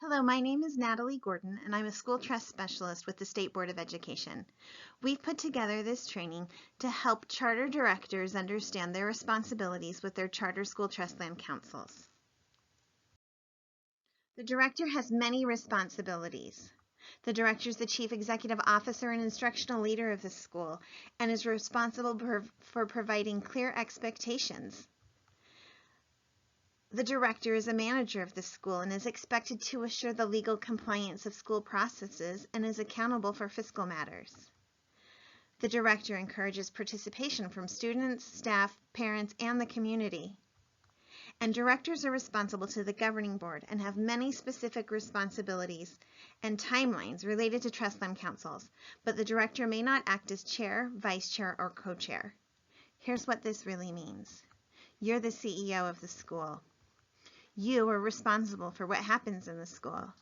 Hello, my name is Natalie Gordon, and I'm a school trust specialist with the State Board of Education. We've put together this training to help charter directors understand their responsibilities with their charter school trust land councils. The director has many responsibilities. The director is the chief executive officer and instructional leader of the school and is responsible for providing clear expectations. The director is a manager of the school and is expected to assure the legal compliance of school processes and is accountable for fiscal matters. The director encourages participation from students, staff, parents, and the community. And directors are responsible to the governing board and have many specific responsibilities and timelines related to trust land councils, but the director may not act as chair, vice chair, or co-chair. Here's what this really means. You're the CEO of the school. You are responsible for what happens in the school.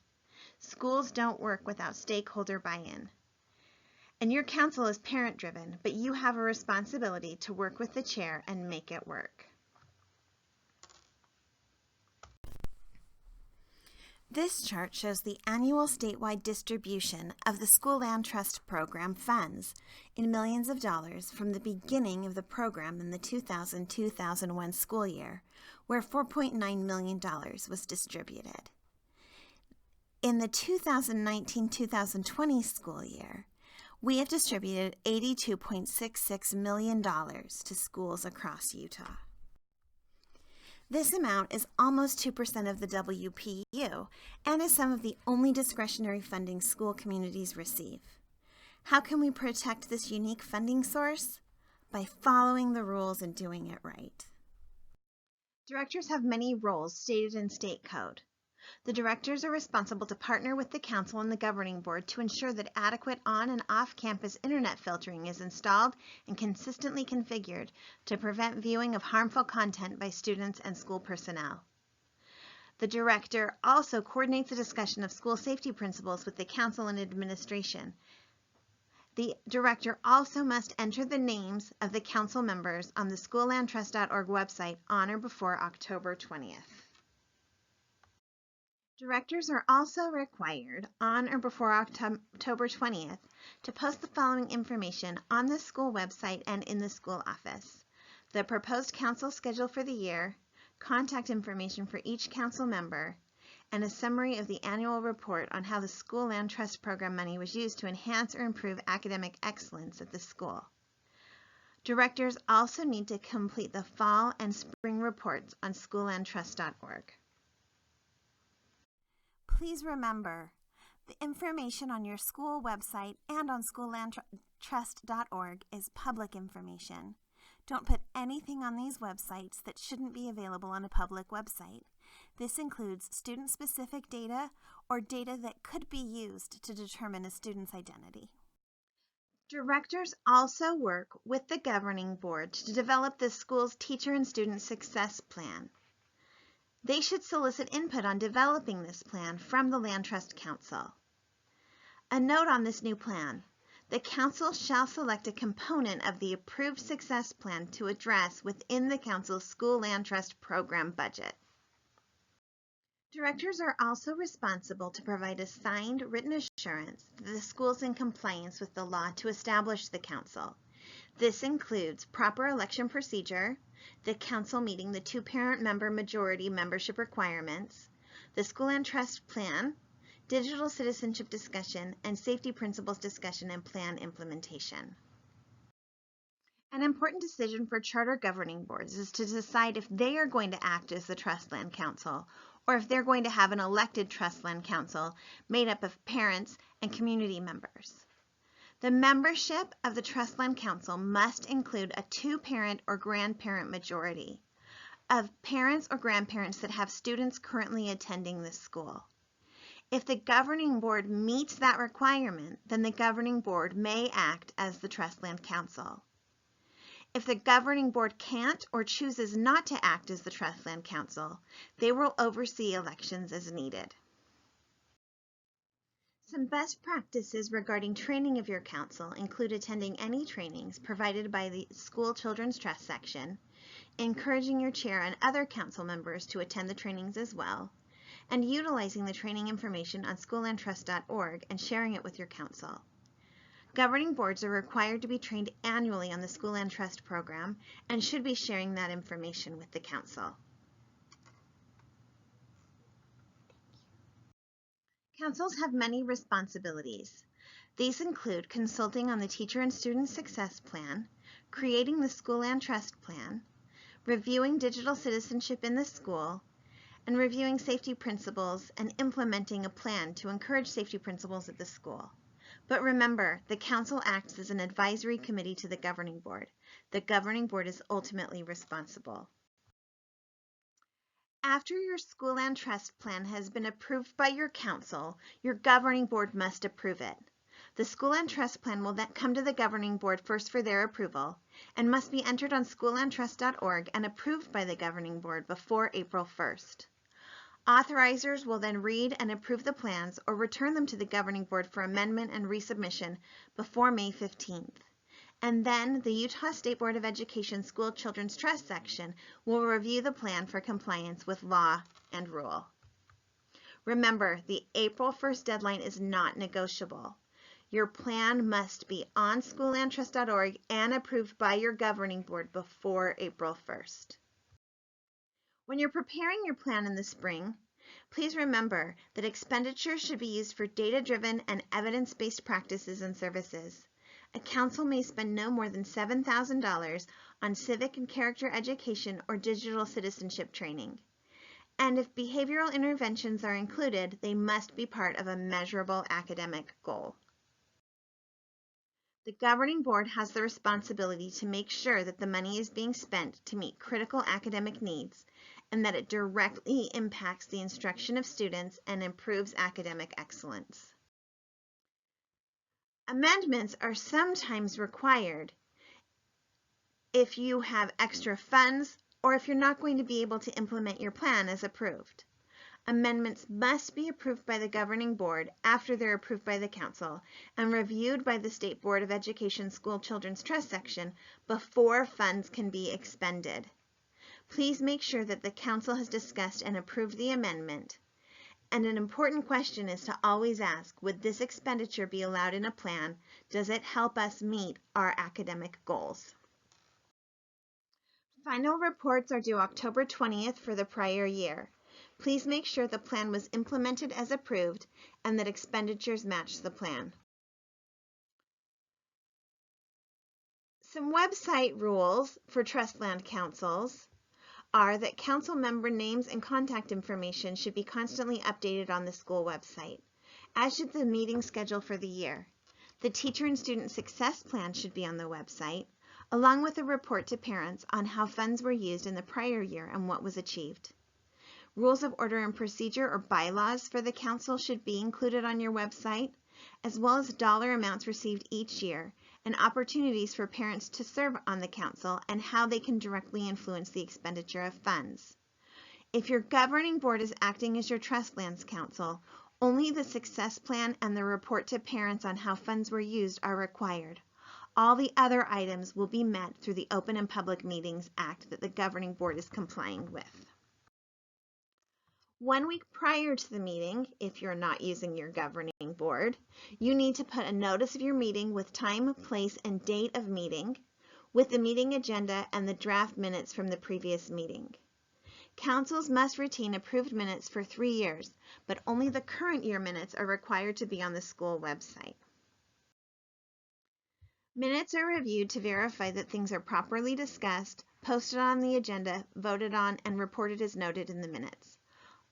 Schools don't work without stakeholder buy-in. And your council is parent-driven, but you have a responsibility to work with the chair and make it work. This chart shows the annual statewide distribution of the School Land Trust Program funds in millions of dollars from the beginning of the program in the 2000-2001 school year, where $4.9 million was distributed. In the 2019-2020 school year, we have distributed $82.66 million to schools across Utah. This amount is almost 2% of the WPU and is some of the only discretionary funding school communities receive. How can we protect this unique funding source? By following the rules and doing it right. Directors have many roles stated in state code. The directors are responsible to partner with the council and the governing board to ensure that adequate on- and off-campus internet filtering is installed and consistently configured to prevent viewing of harmful content by students and school personnel. The director also coordinates the discussion of school safety principles with the council and administration. The director also must enter the names of the council members on the schoollandtrust.org website on or before October 20th. Directors are also required on or before October 20th to post the following information on the school website and in the school office: the proposed council schedule for the year, contact information for each council member, and a summary of the annual report on how the School Land Trust Program money was used to enhance or improve academic excellence at the school. Directors also need to complete the fall and spring reports on schoollandtrust.org. Please remember, the information on your school website and on schoollandtrust.org is public information. Don't put anything on these websites that shouldn't be available on a public website. This includes student-specific data or data that could be used to determine a student's identity. Directors also work with the governing board to develop the school's teacher and student success plan. They should solicit input on developing this plan from the Land Trust Council. A note on this new plan: the council shall select a component of the approved success plan to address within the council's School Land Trust Program budget. Directors are also responsible to provide a signed written assurance that the school is in compliance with the law to establish the council. This includes proper election procedure, the council meeting the 2-parent member majority membership requirements, the School Land Trust Plan, digital citizenship discussion, and safety principles discussion and plan implementation. An important decision for charter governing boards is to decide if they are going to act as the Trust Land Council or if they're going to have an elected Trust Land Council made up of parents and community members. The membership of the Trust Land Council must include a 2-parent or grandparent majority of parents or grandparents that have students currently attending this school. If the governing board meets that requirement, then the governing board may act as the Trust Land Council. If the governing board can't or chooses not to act as the Trust Land Council, they will oversee elections as needed. Some best practices regarding training of your council include attending any trainings provided by the School Children's Trust section, encouraging your chair and other council members to attend the trainings as well, and utilizing the training information on schoolandtrust.org and sharing it with your council. Governing boards are required to be trained annually on the School and Trust program and should be sharing that information with the council. Councils have many responsibilities. These include consulting on the teacher and student success plan, creating the School and Trust plan, reviewing digital citizenship in the school, and reviewing safety principles and implementing a plan to encourage safety principles at the school. But remember, the council acts as an advisory committee to the governing board. The governing board is ultimately responsible. After your School and Trust plan has been approved by your council, your governing board must approve it. The School and Trust plan will then come to the governing board first for their approval and must be entered on schoolandtrust.org and approved by the governing board before April 1st. Authorizers will then read and approve the plans or return them to the governing board for amendment and resubmission before May 15th. And then the Utah State Board of Education School Children's Trust section will review the plan for compliance with law and rule. Remember, the April 1st deadline is not negotiable. Your plan must be on schoolandtrust.org and approved by your governing board before April 1st. When you're preparing your plan in the spring, please remember that expenditures should be used for data-driven and evidence-based practices and services. A council may spend no more than $7,000 on civic and character education or digital citizenship training. And if behavioral interventions are included, they must be part of a measurable academic goal. The governing board has the responsibility to make sure that the money is being spent to meet critical academic needs and that it directly impacts the instruction of students and improves academic excellence. Amendments are sometimes required if you have extra funds or if you're not going to be able to implement your plan as approved. Amendments must be approved by the governing board after they're approved by the council and reviewed by the State Board of Education School Children's Trust section before funds can be expended. Please make sure that the council has discussed and approved the amendment. And an important question is to always ask, would this expenditure be allowed in a plan? Does it help us meet our academic goals? Final reports are due October 20th for the prior year. Please make sure the plan was implemented as approved and that expenditures match the plan. Some website rules for trust land councils are that council member names and contact information should be constantly updated on the school website, as should the meeting schedule for the year. The teacher and student success plan should be on the website, along with a report to parents on how funds were used in the prior year and what was achieved. Rules of order and procedure or bylaws for the council should be included on your website, as well as dollar amounts received each year and opportunities for parents to serve on the council and how they can directly influence the expenditure of funds. If your governing board is acting as your trust lands council, only the success plan and the report to parents on how funds were used are required. All the other items will be met through the Open and Public Meetings Act that the governing board is complying with. 1 week prior to the meeting, if you're not using your governing board, you need to put a notice of your meeting with time, place, and date of meeting, with the meeting agenda and the draft minutes from the previous meeting. Councils must retain approved minutes for 3 years, but only the current year minutes are required to be on the school website. Minutes are reviewed to verify that things are properly discussed, posted on the agenda, voted on, and reported as noted in the minutes.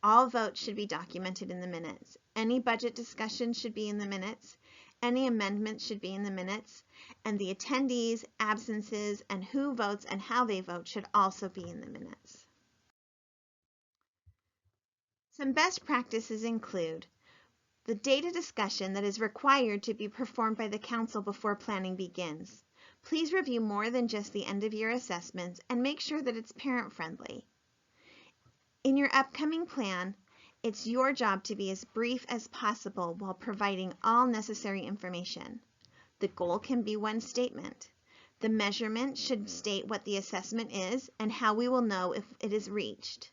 All votes should be documented in the minutes. Any budget discussion should be in the minutes. Any amendments should be in the minutes. And the attendees, absences, and who votes and how they vote should also be in the minutes. Some best practices include the data discussion that is required to be performed by the council before planning begins. Please review more than just the end-of-year assessments and make sure that it's parent-friendly. In your upcoming plan, it's your job to be as brief as possible while providing all necessary information. The goal can be one statement. The measurement should state what the assessment is and how we will know if it is reached.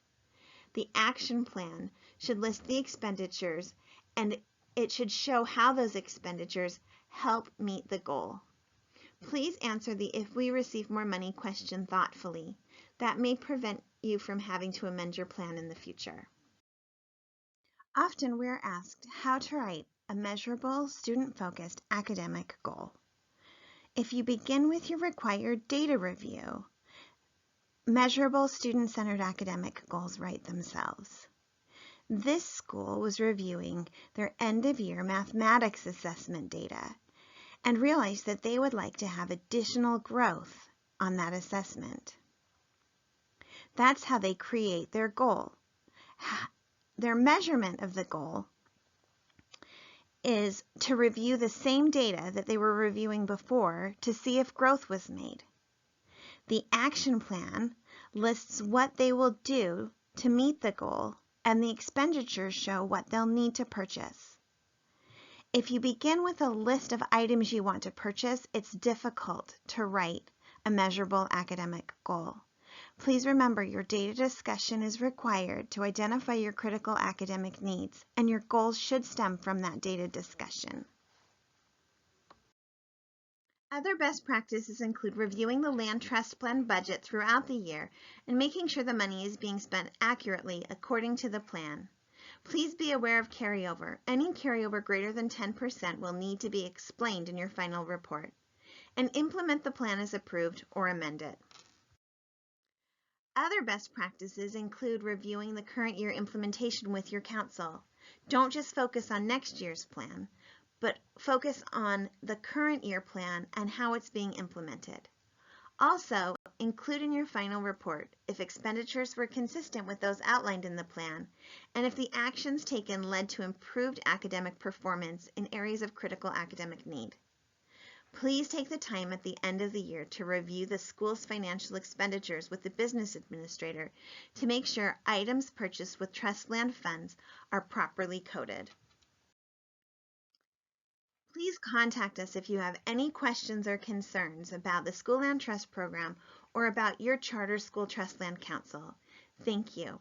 The action plan should list the expenditures, and it should show how those expenditures help meet the goal. Please answer the "if we receive more money" question thoughtfully. That may prevent you from having to amend your plan in the future. Often we are asked how to write a measurable, student-focused academic goal. If you begin with your required data review, measurable, student-centered academic goals write themselves. This school was reviewing their end-of-year mathematics assessment data and realized that they would like to have additional growth on that assessment. That's how they create their goal. Their measurement of the goal is to review the same data that they were reviewing before to see if growth was made. The action plan lists what they will do to meet the goal, and the expenditures show what they'll need to purchase. If you begin with a list of items you want to purchase, it's difficult to write a measurable academic goal. Please remember your data discussion is required to identify your critical academic needs, and your goals should stem from that data discussion. Other best practices include reviewing the land trust plan budget throughout the year and making sure the money is being spent accurately according to the plan. Please be aware of carryover. Any carryover greater than 10% will need to be explained in your final report. And implement the plan as approved or amend it. Other best practices include reviewing the current year implementation with your council. Don't just focus on next year's plan, but focus on the current year plan and how it's being implemented. Also, include in your final report if expenditures were consistent with those outlined in the plan, and if the actions taken led to improved academic performance in areas of critical academic need. Please take the time at the end of the year to review the school's financial expenditures with the business administrator to make sure items purchased with trust land funds are properly coded. Please contact us if you have any questions or concerns about the School Land Trust Program or about your charter school trust land council. Thank you.